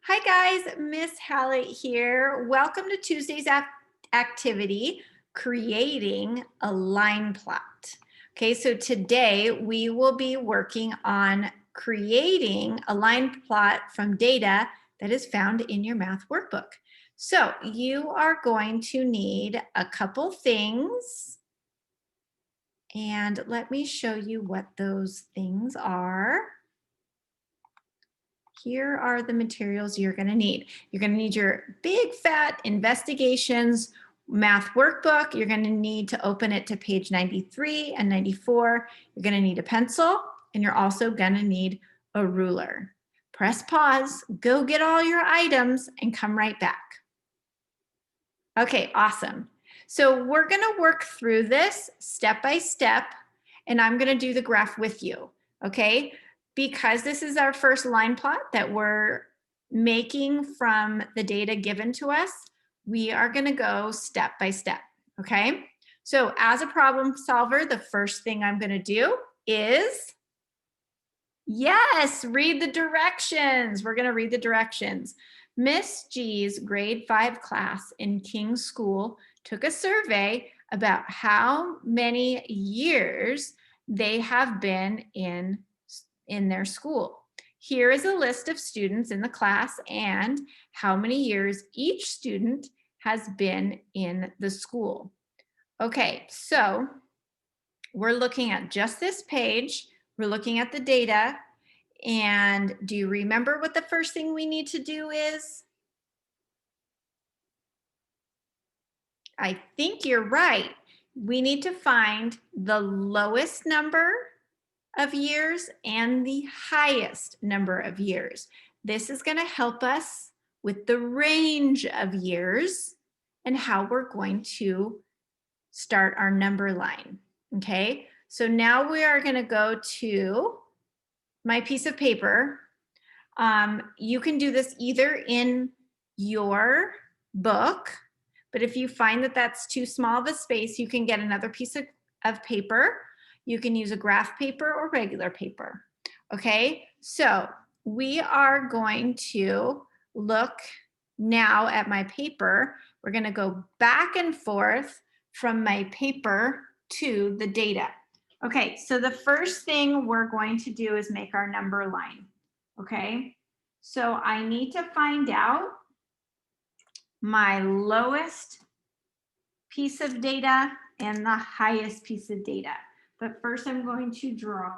Hi guys, Miss Hallett here. Welcome to Tuesday's activity, creating a line plot. Okay, so today we will be working on creating a line plot from data that is found in your math workbook. So you are going to need a couple things, and let me show you what those things are. Here are the materials you're going to need. You're going to need your big fat investigations math workbook. You're going to need to open it to page 93 and 94. You're going to need a pencil, and you're also going to need a ruler. Press pause, go get all your items, and come right back. Okay, awesome. So we're going to work through this step by step, and I'm going to do the graph with you. Okay, because this is our first line plot that we're making from the data given to us, we are going to go step by step. Okay, so as a problem solver, the first thing I'm going to do is, yes, read the directions. We're going to read the directions. Miss G's grade 5 class in King's School took a survey about how many years they have been in their school. Here is a list of students in the class and how many years each student has been in the school. Okay, so we're looking at just this page. We're looking at the data. And do you remember what the first thing we need to do is? I think you're right. We need to find the lowest number of years and the highest number of years. This is going to help us with the range of years and how we're going to start our number line. Okay, so now we are going to go to my piece of paper. You can do this either in your book, but if you find that that's too small of a space, you can get another piece of paper. You can use a graph paper or regular paper. Okay, so we are going to look now at my paper. We're going to go back and forth from my paper to the data. Okay, so the first thing we're going to do is make our number line. Okay, so I need to find out my lowest piece of data and the highest piece of data. But first I'm going to draw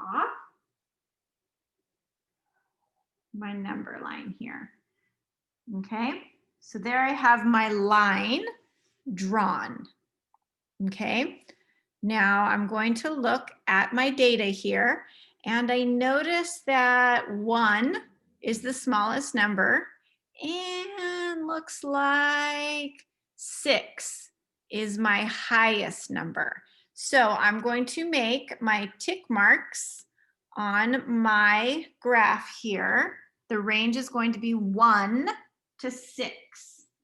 my number line here. Okay, so there I have my line drawn. Okay, now I'm going to look at my data here, and I notice that 1 is the smallest number, and looks like 6 is my highest number. So I'm going to make my tick marks on my graph here. The range is going to be 1 to 6.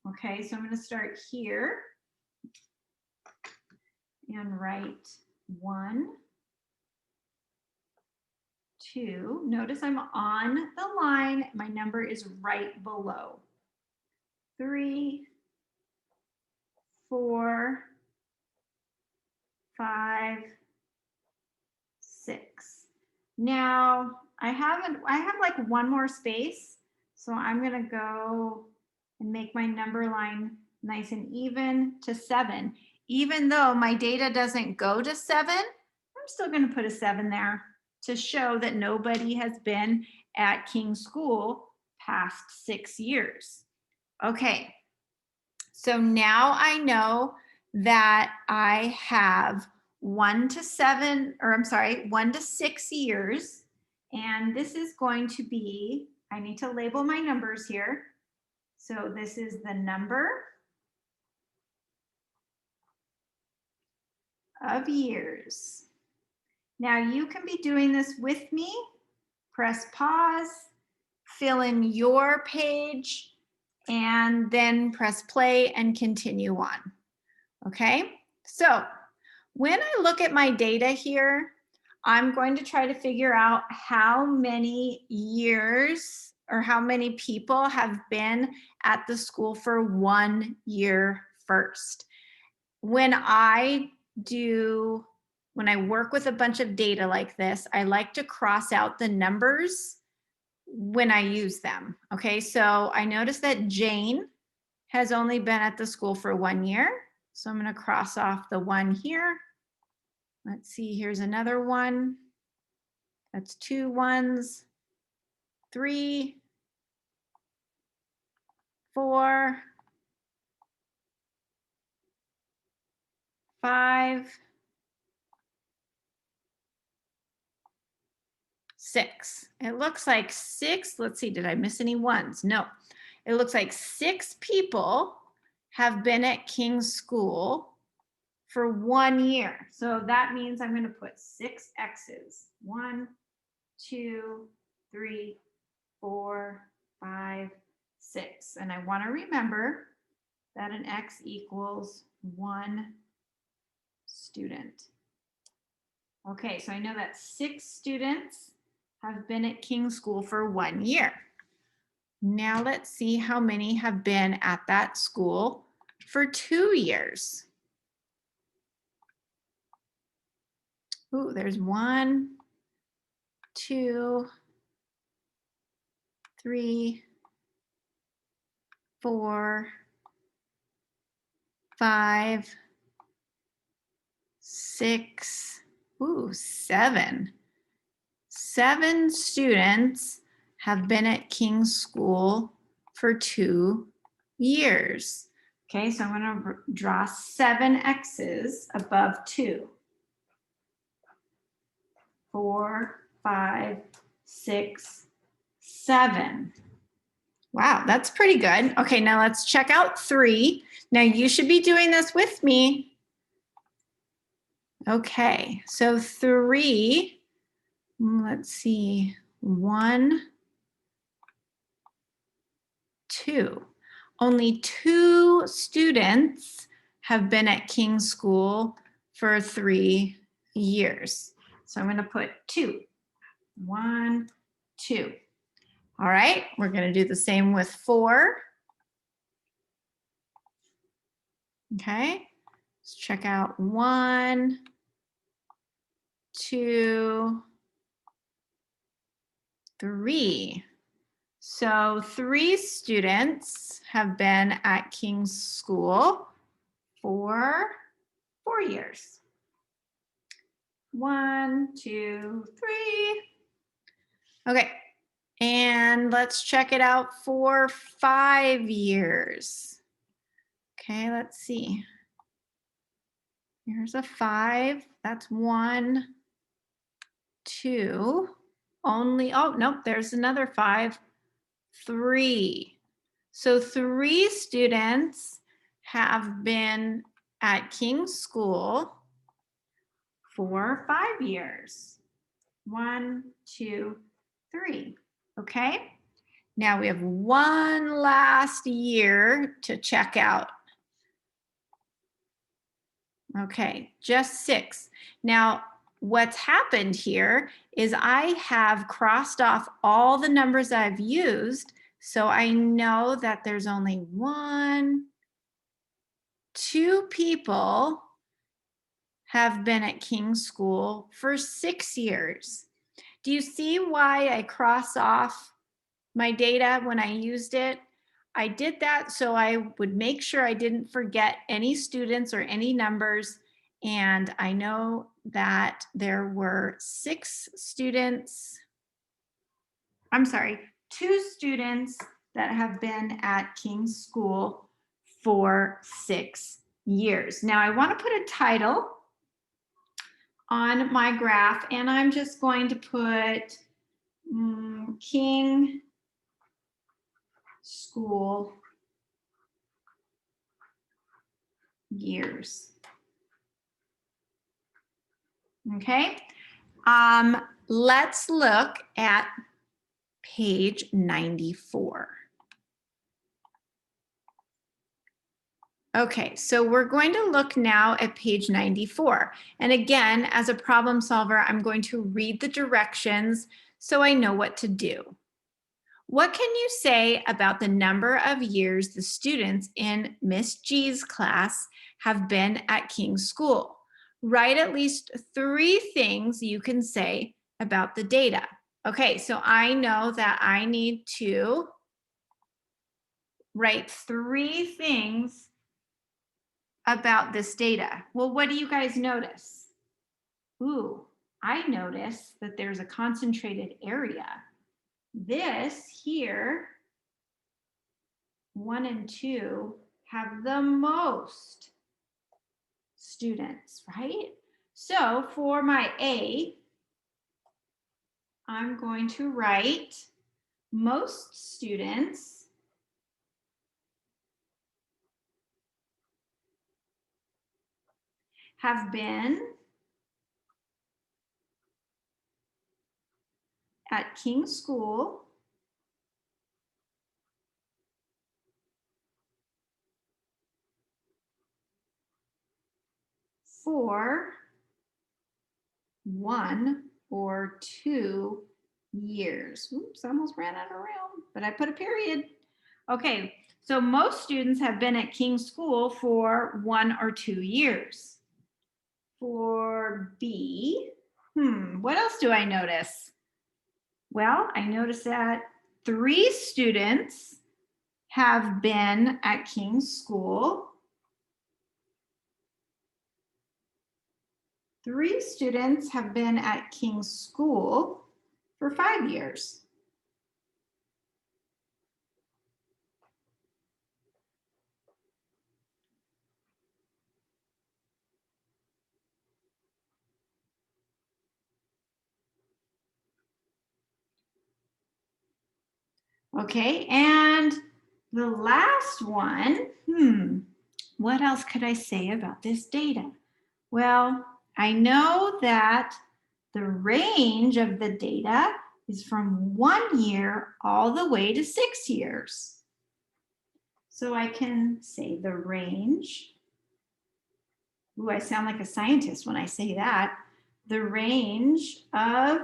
Okay, so I'm going to start here and write 1, 2. Notice I'm on the line. My number is right below. 3, 4, 5, 6. Now I have like one more space, so I'm going to go and make my number line nice and even to 7. Even though my data doesn't go to 7, I'm still going to put a 7 there to show that nobody has been at King's School past 6 years. Okay, so now I know that I have 1 to 6 years, and this is going to be, I need to label my numbers here. So this is the number of years. Now you can be doing this with me. Press pause, fill in your page, and then press play and continue on. Okay, so when I look at my data here, I'm going to try to figure out how many years or how many people have been at the school for 1 year first. When I work with a bunch of data like this, I like to cross out the numbers when I use them. Okay, so I noticed that Jane has only been at the school for 1 year. So I'm going to cross off the 1 here. Let's see, here's another one. That's 2 1s, 3, 4, 5, 6. It looks like 6. Let's see, did I miss any ones? No. It looks like 6 people have been at King's School for 1 year. So that means I'm going to put 6 X's. 1, 2, 3, 4, 5, 6. And I want to remember that an X equals 1 student. Okay, so I know that 6 students have been at King's School for 1 year. Now let's see how many have been at that school for 2 years. Ooh, there's 1, 2, 3, 4, 5, 6, ooh, 7. 7 students have been at King's School for 2 years. Okay, so I'm going to draw 7 X's above 2. 4, 5, 6, 7. Wow, that's pretty good. Okay, now let's check out 3. Now you should be doing this with me. Okay, so 3, let's see, 1, 2. Only 2 students have been at King's School for 3 years. So I'm going to put 2. 1, 2. All right, we're going to do the same with 4. Okay, let's check out 1, 2, 3. So 3 students have been at King's School for 4 years. 1, 2, 3. Okay, and let's check it out for 5 years. Okay, let's see. Here's a 5. That's 1, 2. Only, oh, nope, there's another 5. 3. So 3 students have been at King's School for 5 years. 1, 2, 3. Okay. Now we have one last year to check out. Okay, just 6. Now, what's happened here is I have crossed off all the numbers I've used, so I know that there's only 1, 2 people have been at King's School for 6 years. Do you see why I cross off my data when I used it? I did that so I would make sure I didn't forget any students or any numbers. And I know that there were 6 students, I'm sorry, 2 students that have been at King's School for 6 years. Now I want to put a title on my graph, and I'm just going to put King School years. Okay, let's look at page 94. Okay, so we're going to look now at page 94. And again, as a problem solver, I'm going to read the directions so I know what to do. What can you say about the number of years the students in Miss G's class have been at King's School? Write at least 3 things you can say about the data. Okay, so I know that I need to write 3 things about this data. Well, what do you guys notice? Ooh, I notice that there's a concentrated area. This here, 1 and 2, have the most students, right? So for my A, I'm going to write most students have been at King's School for 1 or 2 years. Oops, I almost ran out of room, but I put a period. Okay, so most students have been at King's School for 1 or 2 years. For B, what else do I notice? Well, I notice that 3 students have been at King's School. 3 students have been at King's School for 5 years. Okay, and the last one, what else could I say about this data? Well, I know that the range of the data is from 1 year all the way to 6 years. So I can say the range. Ooh, I sound like a scientist when I say that. The range of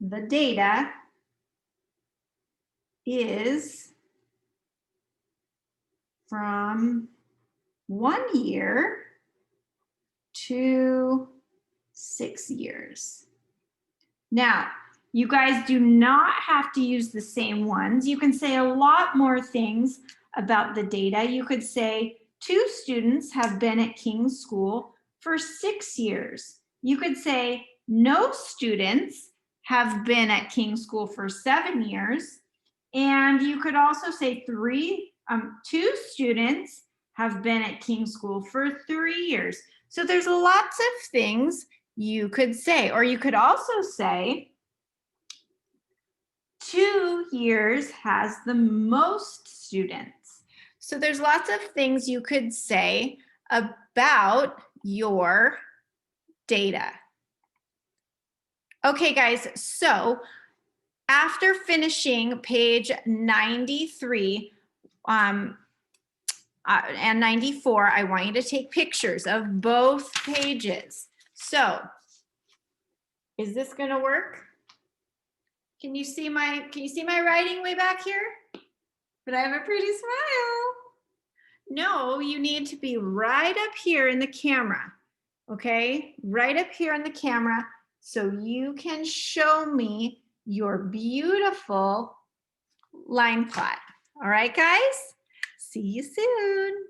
the data is from 1 year to 6 years. Now, you guys do not have to use the same ones. You can say a lot more things about the data. You could say 2 students have been at King's School for 6 years. You could say no students have been at King's School for 7 years. And you could also say 2 students have been at King's School for 3 years. So there's lots of things you could say, or you could also say 2 years has the most students. So there's lots of things you could say about your data. Okay, guys, so after finishing page 93 and 94, I want you to take pictures of both pages. So, is this gonna work? Can you see my writing way back here? But I have a pretty smile. No, you need to be right up here in the camera, okay? Right up here in the camera so you can show me your beautiful line plot. All right, guys? See you soon.